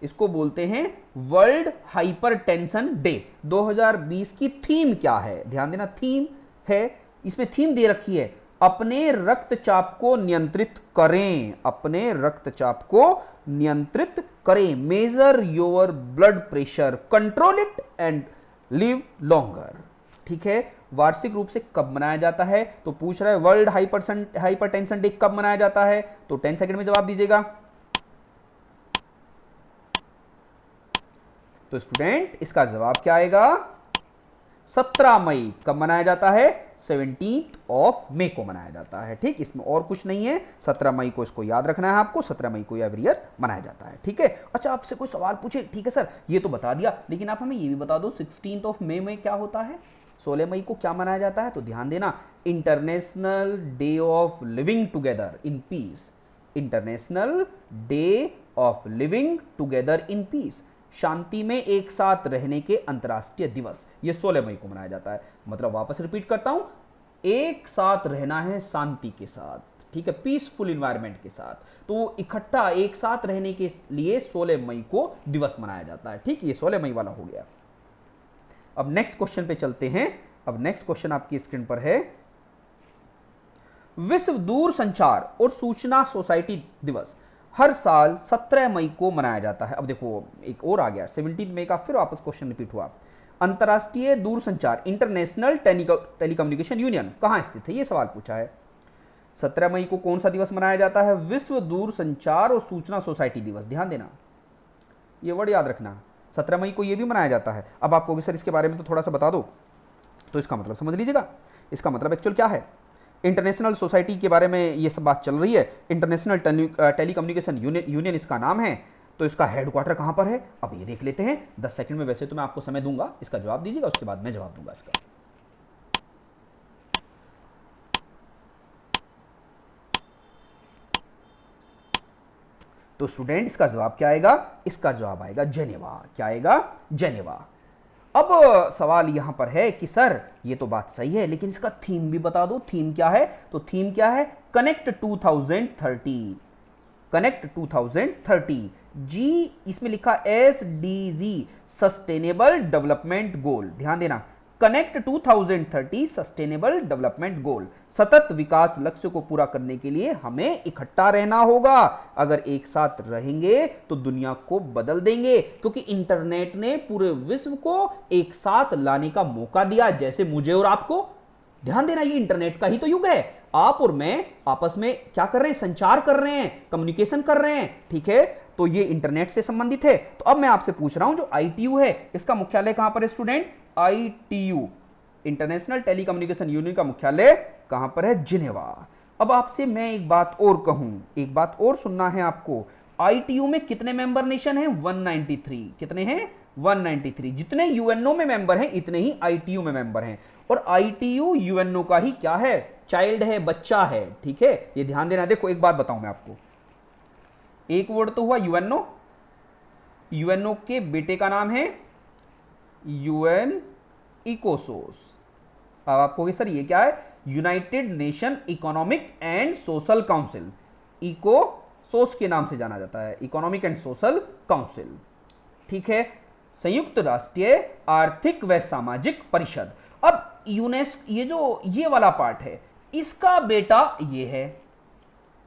इसको बोलते हैं वर्ल्ड हाइपरटेंशन डे। 2020 की थीम क्या है? ध्यान देना, थीम है, इसमें थीम दे रखी है, अपने रक्तचाप को नियंत्रित करें, अपने रक्तचाप को नियंत्रित करें, major your blood pressure, control it and live longer. ठीक है। वार्षिक रूप से कब मनाया जाता है? तो पूछ रहा है वर्ल्ड हाइपरटेंशन डे कब मनाया जाता है? तो 10 सेकंड में जवाब दीजिएगा। तो स्टूडेंट इसका जवाब क्या आएगा? 17 मई कब मनाया जाता है? 17 मई को मनाया जाता है। ठीक, इसमें और कुछ नहीं है, 17 मई को इसको याद रखना है आपको, 17 मई को एवरी ईयर मनाया जाता है। ठीक है। अच्छा, आपसे कोई सवाल पूछे, ठीक है सर ये तो बता दिया, लेकिन आप हमें ये भी बता दो 16 मई में क्या होता है? 16 मई को क्या मनाया जाता है? तो ध्यान देना, International Day of Living Together in Peace. International Day of Living Together in Peace, शांति में एक साथ रहने के अंतर्राष्ट्रीय दिवस, ये 16 मई को मनाया जाता है। मतलब वापस रिपीट करता हूं, एक साथ रहना है शांति के साथ, ठीक है, पीसफुल इन्वायरमेंट के साथ, तो इकट्ठा एक साथ रहने के लिए 16 मई को दिवस मनाया जाता है। ठीक, ये 16 मई वाला हो गया। अब नेक्स्ट क्वेश्चन पे चलते हैं। अब नेक्स्ट क्वेश्चन आपकी स्क्रीन पर है, विश्व दूरसंचार और सूचना सोसाइटी दिवस हर साल 17 मई को मनाया जाता है। अब देखो एक और आ गया, 17 मई का फिर वापस क्वेश्चन रिपीट हुआ। अंतरराष्ट्रीय दूरसंचार इंटरनेशनल टेलीकम्युनिकेशन यूनियन कहां स्थित है? यह सवाल पूछा है। 17 मई को कौन सा दिवस मनाया जाता है? विश्व दूरसंचार और सूचना सोसाइटी दिवस। ध्यान देना, ये वर्ड याद रखना, 17 मई को यह भी मनाया जाता है। अब आपको सर इसके बारे में तो थोड़ा सा बता दो, तो इसका मतलब समझ लीजिएगा। इसका मतलब एक्चुअल क्या है, इंटरनेशनल सोसाइटी के बारे में ये सब बात चल रही है। इंटरनेशनल टेलीकम्युनिकेशन यूनियन इसका नाम है। तो इसका हेडक्वार्टर कहां पर है? अब ये देख लेते हैं 10 सेकंड में, वैसे तो मैं आपको समय दूंगा, इसका जवाब दीजिएगा, उसके बाद मैं जवाब दूंगा इसका। तो स्टूडेंट इसका जवाब क्या आएगा? इसका जवाब आएगा जेनेवा। क्या आएगा? जेनेवा। अब सवाल यहां पर है कि सर ये तो बात सही है, लेकिन इसका थीम भी बता दो। थीम क्या है? तो थीम क्या है? कनेक्ट 2030। कनेक्ट 2030 जी, इसमें लिखा SDG, सस्टेनेबल डेवलपमेंट गोल। ध्यान देना, कनेक्ट 2030 सस्टेनेबल डेवलपमेंट गोल, सतत विकास लक्ष्य को पूरा करने के लिए हमें इकट्ठा रहना होगा। अगर एक साथ रहेंगे तो दुनिया को बदल देंगे, क्योंकि इंटरनेट ने पूरे विश्व को एक साथ लाने का मौका दिया, जैसे मुझे और आपको। ध्यान देना, ये इंटरनेट का ही तो युग है। आप और मैं आपस में क्या कर रहे हैं? संचार कर रहे हैं, कम्युनिकेशन कर रहे हैं। ठीक है, तो ये इंटरनेट से संबंधित है। तो अब मैं आपसे पूछ रहा हूं, जो ITU है इसका मुख्यालय कहां पर है student? ITU, international telecommunication union का मुख्यालय कहां पर है? जिनेवा। अब आपसे मैं एक बात और कहूं, एक बात और सुनना है आपको। ITU में कितने मेंबर नेशन हैं? 193। कितने हैं? 193। जितने UNO में मेंबर हैं इतने ही ITU में मेंबर हैं। और ITU UNO का ही क्या है? चाइल्ड है, बच्चा है। ठीक है, ये ध्यान देना। देखो एक बात बताऊं मैं आपको, एक वर्ड तो हुआ UNO, UNO के बेटे का नाम है UN इकोसोस। अब आपको सर ये क्या है? United Nation Economic and Social Council, ECOSOC के नाम से जाना जाता है, इकोनॉमिक एंड सोशल काउंसिल। ठीक है, संयुक्त राष्ट्रीय आर्थिक व सामाजिक परिषद। अब यूनेस्को, ये जो ये वाला पार्ट है, इसका बेटा ये है।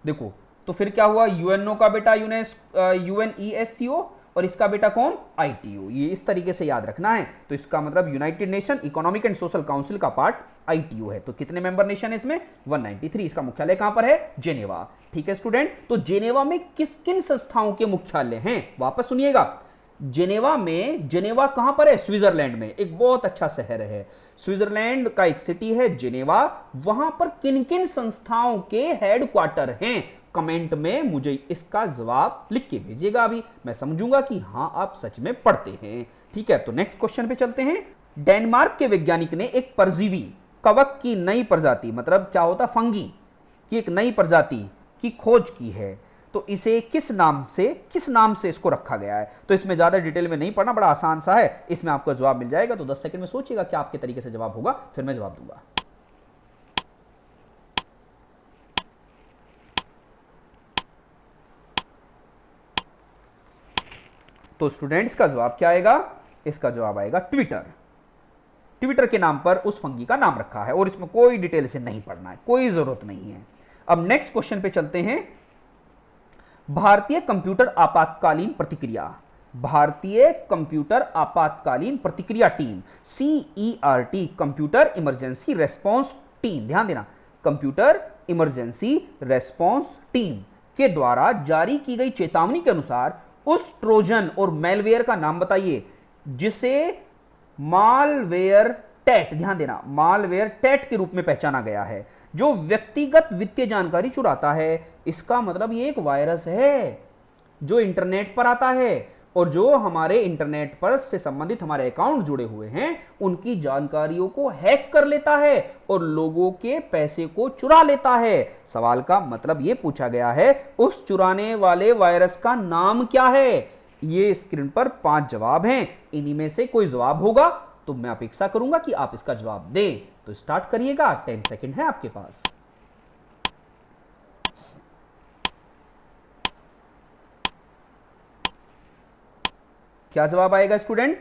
देखो तो फिर क्या हुआ? UNO का बेटा UNESCO, और इसका बेटा कौन? ITU। ये इस तरीके से याद रखना है। तो इसका मतलब United Nation Economic and Social council का पार्ट ITU है। तो कितने मेंबर नेशन है इसमें? 193। इसका मुख्यालय कहां पर है? जेनेवा। ठीक है स्टूडेंट, तो जेनेवा में किस किन संस्थाओं के मुख्यालय हैं? वापस सुनिएगा, जेनेवा में, जेनेवा कहां पर है? स्विट्जरलैंड में, एक बहुत अच्छा शहर है, स्विट्जरलैंड का एक सिटी है जेनेवा। वहां पर किन किन संस्थाओं के हेडक्वार्टर हैं? कमेंट में मुझे इसका जवाब लिख के भेजिएगा, अभी मैं समझूंगा कि हां आप सच में पढ़ते हैं। ठीक है, तो नेक्स्ट क्वेश्चन पे चलते हैं। डेनमार्क के वैज्ञानिक ने एक परजीवी कवक की नई प्रजाति, मतलब क्या होता, फंगी की एक नई प्रजाति की खोज की है। तो इसे किस नाम से इसको रखा गया है? तो इसमें ज्यादा डिटेल में नहीं पढ़ना, बड़ा आसान सा है, इसमें आपको जवाब मिल जाएगा। तो 10 सेकंड में सोचिएगा क्या आपके तरीके से जवाब होगा, फिर मैं जवाब दूंगा। तो स्टूडेंट्स का जवाब क्या आएगा? इसका जवाब आएगा ट्विटर। ट्विटर के नाम पर उस फंगी का नाम रखा है, और इसमें कोई डिटेल से नहीं पढ़ना है, कोई जरूरत नहीं है। अब नेक्स्ट क्वेश्चन पे चलते हैं। भारतीय कंप्यूटर आपातकालीन प्रतिक्रिया भारतीय कंप्यूटर आपातकालीन प्रतिक्रिया team, CERT, computer emergency response team, ध्यान देना, कंप्यूटर इमरजेंसी रेस्पॉन्स टीम के द्वारा जारी की गई चेतावनी के अनुसार उस ट्रोजन और मैलवेयर का नाम बताइए जिसे मालवेयर टैट, ध्यान देना, मालवेयर टैट के रूप में पहचाना गया है, जो व्यक्तिगत वित्तीय जानकारी चुराता है। इसका मतलब ये एक वायरस है जो इंटरनेट पर आता है और जो हमारे इंटरनेट पर से संबंधित हमारे अकाउंट जुड़े हुए हैं उनकी जानकारियों को हैक कर लेता है और लोगों के पैसे को चुरा लेता है। सवाल का मतलब यह पूछा गया है उस चुराने वाले वायरस का नाम क्या है। ये स्क्रीन पर 5 जवाब हैं, इन्हीं में से कोई जवाब होगा तो मैं अपेक्षा करूंगा कि आप इसका जवाब दें। तो स्टार्ट करिएगा, 10 सेकंड है आपके पास। क्या जवाब आएगा स्टूडेंट?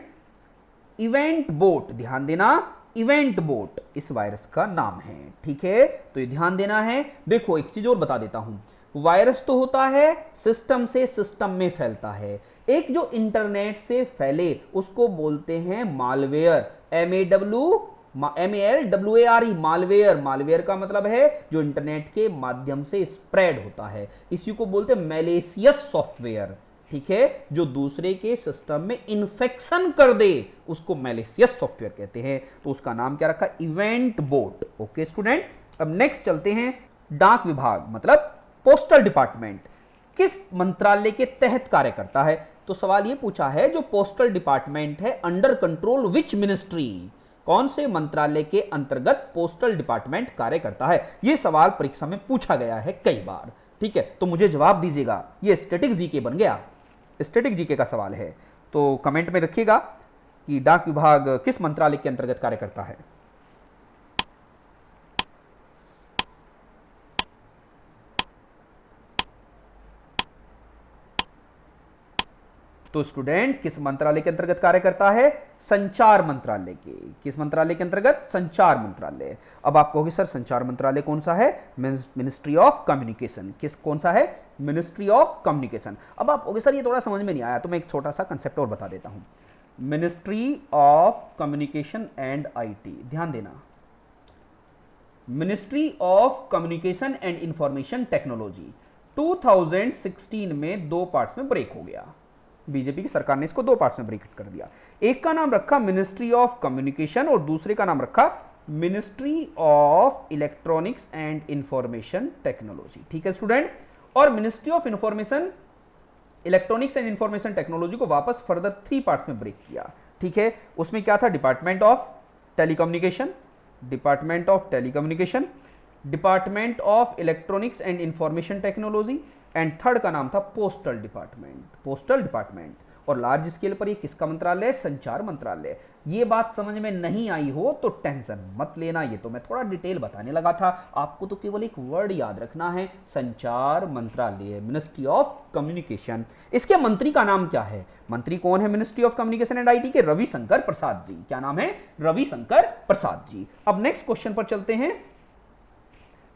इवेंट बोट, ध्यान देना, इवेंट बोट इस वायरस का नाम है। ठीक है, तो ये ध्यान देना है। देखो एक चीज और बता देता हूं, वायरस तो होता है सिस्टम से सिस्टम में फैलता है, एक जो इंटरनेट से फैले उसको बोलते हैं मालवेयर, MALWARE, मालवेयर। मालवेयर का मतलब है जो इंटरनेट के माध्यम से स्प्रेड होता है, इसी को बोलते हैं मैलिशियस सॉफ्टवेयर। ठीक है, जो दूसरे के सिस्टम में इन्फेक्शन कर दे उसको मैलिशियस सॉफ्टवेयर कहते हैं। तो उसका नाम क्या रखा? Event boat. ओके स्टूडेंट, अब नेक्स्ट चलते हैं। डाक विभाग मतलब पोस्टल डिपार्टमेंट किस मंत्रालय के तहत कार्य करता है? तो सवाल यह पूछा है जो पोस्टल डिपार्टमेंट है अंडर कंट्रोल विच मिनिस्ट्री, कौन से मंत्रालय के अंतर्गत पोस्टल डिपार्टमेंट कार्य करता है? यह सवाल परीक्षा में पूछा गया है कई बार। ठीक है, तो मुझे जवाब दीजिएगा। यह स्टैटिक जीके बन गया, स्टैटिक जीके का सवाल है, तो कमेंट में रखिएगा कि डाक विभाग किस मंत्रालय के अंतर्गत कार्य करता है। तो स्टूडेंट किस मंत्रालय के अंतर्गत कार्य करता है? संचार मंत्रालय के। किस मंत्रालय के अंतर्गत? संचार मंत्रालय। अब आप कहोगे सर संचार मंत्रालय कौन सा है? Ministry of communication. किस कौन सा है? Ministry of communication. अब आप कहोगे सर ये थोड़ा समझ में नहीं आया, तो मैं एक छोटा सा कंसेप्ट और बता देता हूं। Ministry of communication and IT, ध्यान देना, ministry of communication and information technology 2016 में 2 पार्ट्स में ब्रेक हो गया। बीजेपी की सरकार ने इसको 2 पार्ट्स में ब्रेक कर दिया। एक का नाम रखा मिनिस्ट्री ऑफ कम्युनिकेशन और दूसरे का नाम रखा ministry of electronics and information technology. ठीक है स्टूडेंट, और ministry of information electronics and information technology को वापस फर्दर 3 पार्ट्स में ब्रेक किया। ठीक है, उसमें क्या था? Department of telecommunication, department of telecommunication, department of electronics and information technology and third का नाम था पोस्टल डिपार्टमेंट। Postal department. और लार्ज स्केल पर ये किसका मंत्रालय है? संचार मंत्रालय। ये बात समझ में नहीं आई हो तो टेंशन मत लेना, ये तो मैं थोड़ा डिटेल बताने लगा था, आपको तो केवल एक वर्ड याद रखना है, संचार मंत्रालय, मिनिस्ट्री ऑफ कम्युनिकेशन। इसके मंत्री का नाम क्या है? मंत्री कौन है ministry of communication and IT के? रविशंकर प्रसाद जी। क्या नाम है? रविशंकर प्रसाद जी। अब नेक्स्ट क्वेश्चन पर चलते हैं।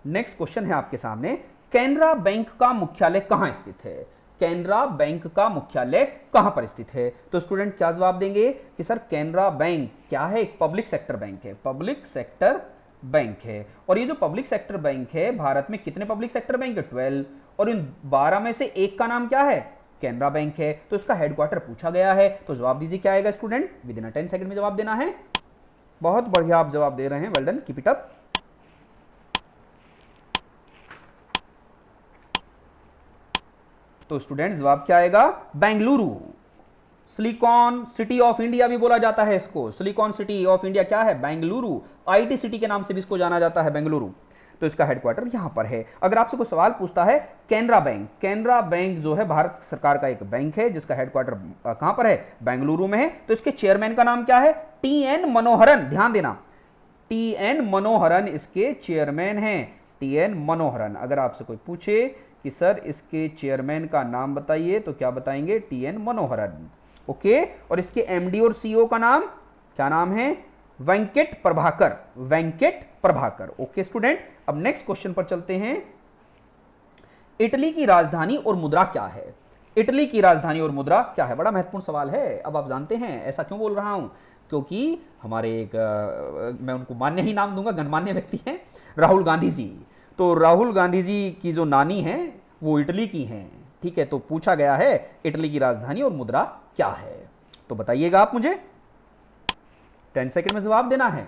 नेक्स्ट क्वेश्चन है आपके सामने, कैनरा बैंक का मुख्यालय कहां स्थित है? कैनरा बैंक का मुख्यालय कहां पर स्थित है? तो स्टूडेंट क्या जवाब देंगे कि सर कैनरा बैंक क्या है? एक पब्लिक सेक्टर बैंक है, पब्लिक सेक्टर बैंक है। और ये जो पब्लिक सेक्टर बैंक है, भारत में कितने पब्लिक सेक्टर बैंक है? 12, और इन 12 में से एक का नाम क्या है? कैनरा बैंक है। तो इसका हेडक्वार्टर पूछा गया है, तो जवाब दीजिए क्या आएगा स्टूडेंट? विद इन 10 सेकंड में जवाब देना है। बहुत बढ़िया आप जवाब दे रहे हैं, well done, keep it up. तो स्टूडेंट जवाब क्या आएगा? Bengaluru. Silicon city of India भी बोला जाता है इसको, सिलिकॉन सिटी ऑफ इंडिया क्या है? बेंगलुरु। आईटी सिटी के नाम से भी इसको जाना जाता है, बेंगलुरु। तो इसका हेडक्वार्टर यहां पर है। अगर आपसे कोई सवाल पूछता है कैनरा बैंक, कैनरा बैंक जो है भारत सरकार का एक बैंक है जिसका हेडक्वार्टर कहां पर है? बेंगलुरु में है। तो इसके चेयरमैन का नाम क्या है? TN मनोहरन। ध्यान देना, TN मनोहरन इसके चेयरमैन हैं, TN मनोहरन। अगर आपसे कोई पूछे कि सर इसके चेयरमैन का नाम बताइए तो क्या बताएंगे? TN मनोहरन। ओके, और इसके MD और CEO का नाम क्या नाम है? वेंकट प्रभाकर, वेंकट प्रभाकर। ओके स्टूडेंट, अब नेक्स्ट क्वेश्चन पर चलते हैं। इटली की राजधानी और मुद्रा क्या है? इटली की राजधानी और मुद्रा क्या है? बड़ा महत्वपूर्ण सवाल है। अब आप जानते हैं ऐसा क्यों बोल रहा हूं, क्योंकि हमारे एक मैं उनको मान्य ही नाम दूंगा, गणमान्य व्यक्ति हैं, राहुल गांधी जी। तो राहुल गांधी जी की जो नानी है वो इटली की हैं, ठीक है। तो पूछा गया है इटली की राजधानी और मुद्रा क्या है, तो बताइएगा आप मुझे, 10 सेकंड में जवाब देना है।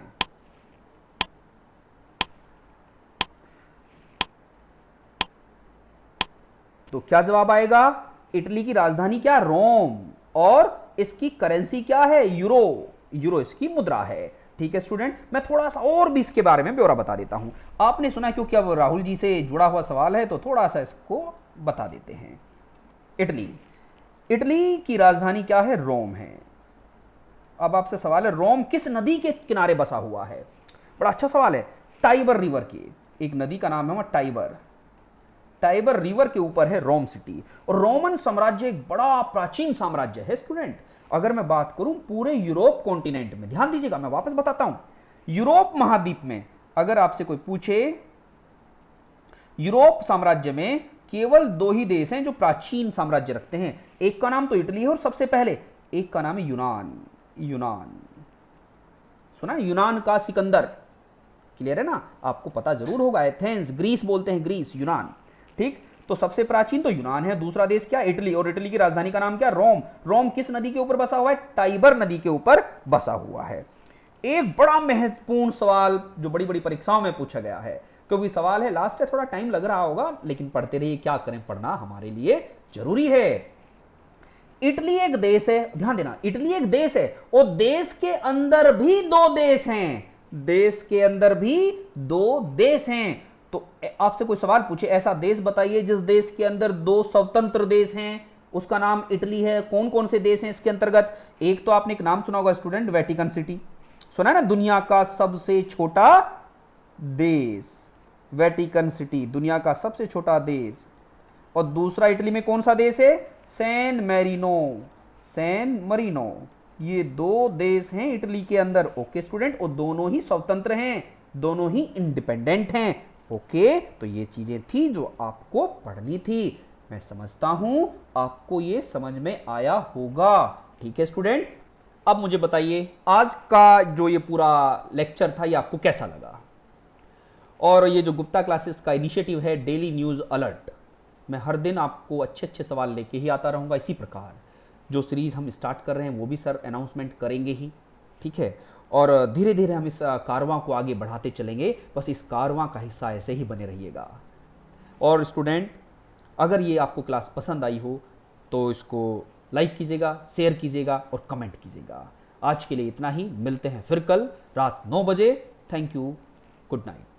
तो क्या जवाब आएगा? इटली की राजधानी क्या? रोम। और इसकी करेंसी क्या है? यूरो। यूरो इसकी मुद्रा है, ठीक है स्टूडेंट। मैं थोड़ा सा और भी इसके बारे में ब्यौरा बता देता हूं। आपने सुना, क्योंकि अब राहुल जी से जुड़ा हुआ सवाल है तो थोड़ा सा इसको बता देते हैं। इटली, इटली की राजधानी क्या है? रोम है। अब आपसे सवाल है, रोम किस नदी के किनारे बसा हुआ है? बड़ा अच्छा सवाल है। टाइबर रिवर की एक नदी का नाम है वहां टाइबर, टाइबर रिवर के ऊपर है रोम सिटी। और रोमन साम्राज्य एक बड़ा प्राचीन साम्राज्य है स्टूडेंट। अगर मैं बात करूं पूरे यूरोप कॉन्टिनेंट में, ध्यान दीजिएगा मैं वापस बताता हूं, यूरोप महाद्वीप में अगर आपसे कोई पूछे, यूरोप साम्राज्य में केवल 2 ही देश हैं जो प्राचीन साम्राज्य रखते हैं। एक का नाम तो इटली है और सबसे पहले एक का नाम है यूनान। यूनान सुना है? यूनान का सिकंदर, क्लियर है ना? आपको पता जरूर होगा। एथेंस ग्रीस बोलते हैं, ग्रीस, यूनान, ठीक। तो सबसे प्राचीन तो यूनान है, दूसरा देश क्या? इटली। और इटली की राजधानी का नाम क्या? रोम। रोम किस नदी के ऊपर बसा हुआ है? टाइबर नदी के ऊपर बसा हुआ है। एक बड़ा महत्वपूर्ण सवाल जो बड़ी बड़ी परीक्षाओं में पूछा गया है, क्योंकि सवाल है लास्ट है, थोड़ा टाइम लग रहा होगा, लेकिन पढ़ते रहिए, क्या करें, पढ़ना हमारे लिए जरूरी है। इटली एक देश है, ध्यान देना, इटली एक देश है और देश के अंदर भी 2 देश हैं। देश के अंदर भी 2 देश हैं। तो आपसे कोई सवाल पूछे, ऐसा देश बताइए जिस देश के अंदर 2 स्वतंत्र देश हैं, उसका नाम इटली है। कौन कौन से देश हैं इसके अंतर्गत? एक तो आपने एक नाम सुना होगा स्टूडेंट, वेटिकन सिटी, सुना है ना? दुनिया का सबसे छोटा देश, वेटिकन सिटी दुनिया का सबसे छोटा देश। और दूसरा इटली में कौन सा देश है? San Marino, San Marino. ये 2 देश हैं इटली के अंदर, ओके स्टूडेंट। और दोनों ही स्वतंत्र हैं, दोनों ही इंडिपेंडेंट हैं, ओके। तो ये चीजें थी जो आपको पढ़नी थी। मैं समझता हूं आपको ये समझ में आया होगा, ठीक है स्टूडेंट। अब मुझे बताइए आज का जो ये पूरा लेक्चर था ये आपको कैसा लगा? और ये जो गुप्ता क्लासेस का इनिशिएटिव है डेली न्यूज़ अलर्ट, मैं हर दिन आपको अच्छे अच्छे सवाल लेके ही आता रहूँगा। इसी प्रकार जो सीरीज़ हम स्टार्ट कर रहे हैं वो भी सर अनाउंसमेंट करेंगे ही, ठीक है। और धीरे धीरे हम इस कारवां को आगे बढ़ाते चलेंगे, बस इस कारवां का हिस्सा ऐसे ही बने रहिएगा। और स्टूडेंट अगर ये आपको क्लास पसंद आई हो तो इसको लाइक कीजिएगा, शेयर कीजिएगा और कमेंट कीजिएगा। आज के लिए इतना ही, मिलते हैं फिर कल रात 9 बजे। Thank you, good night.